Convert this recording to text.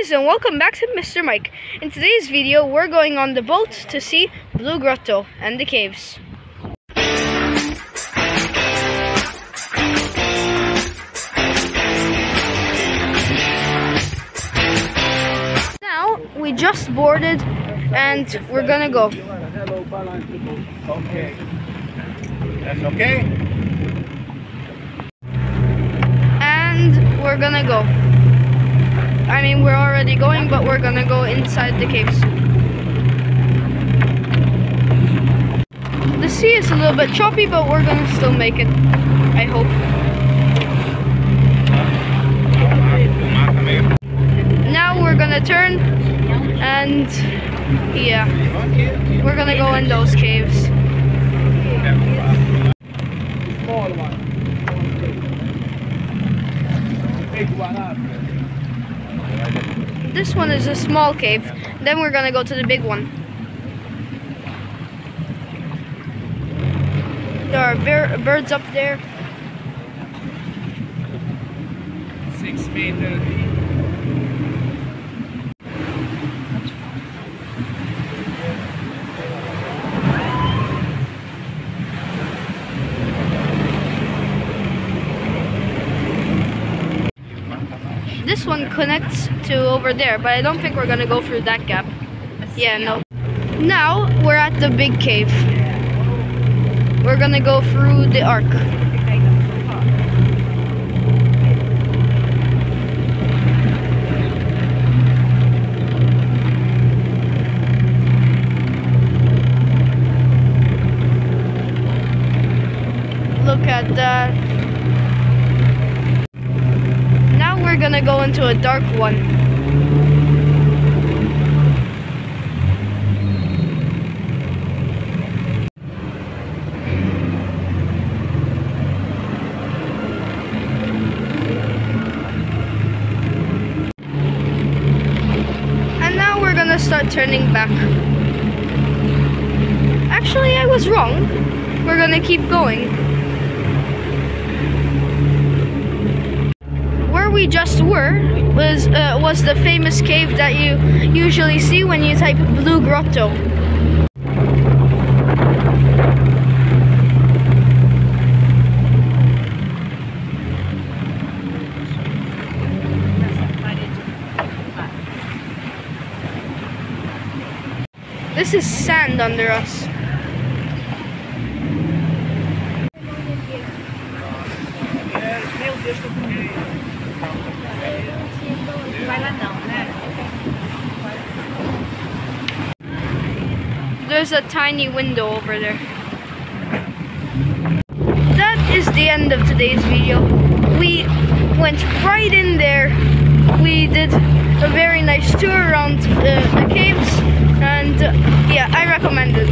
guys, and welcome back to Mr. Mike. In today's video, we're going on the boat to see Blue Grotto and the caves. Now, we just boarded and we're gonna go. Okay. That's okay? And we're gonna go. I mean, we're already going, but we're gonna go inside the caves. The sea is a little bit choppy, but we're gonna still make it, I hope. Now we're gonna turn, and yeah, we're gonna go in those caves. Small one. Big one up. This one is a small cave. Then we're gonna go to the big one. There are birds up there. 6 meters. This one connects to over there, but I don't think we're gonna go through that gap. Yeah, no. Now we're at the big cave. We're gonna go through the arc. Look at that. Now we're gonna go into a dark one. And now we're gonna start turning back. Actually, I was wrong. We're gonna keep going. Where we just were was the famous cave that you usually see when you type Blue Grotto. This is sand under us. There's a tiny window over there. That is the end of today's video. We went right in there. We did a very nice tour around the caves, and yeah, I recommend it.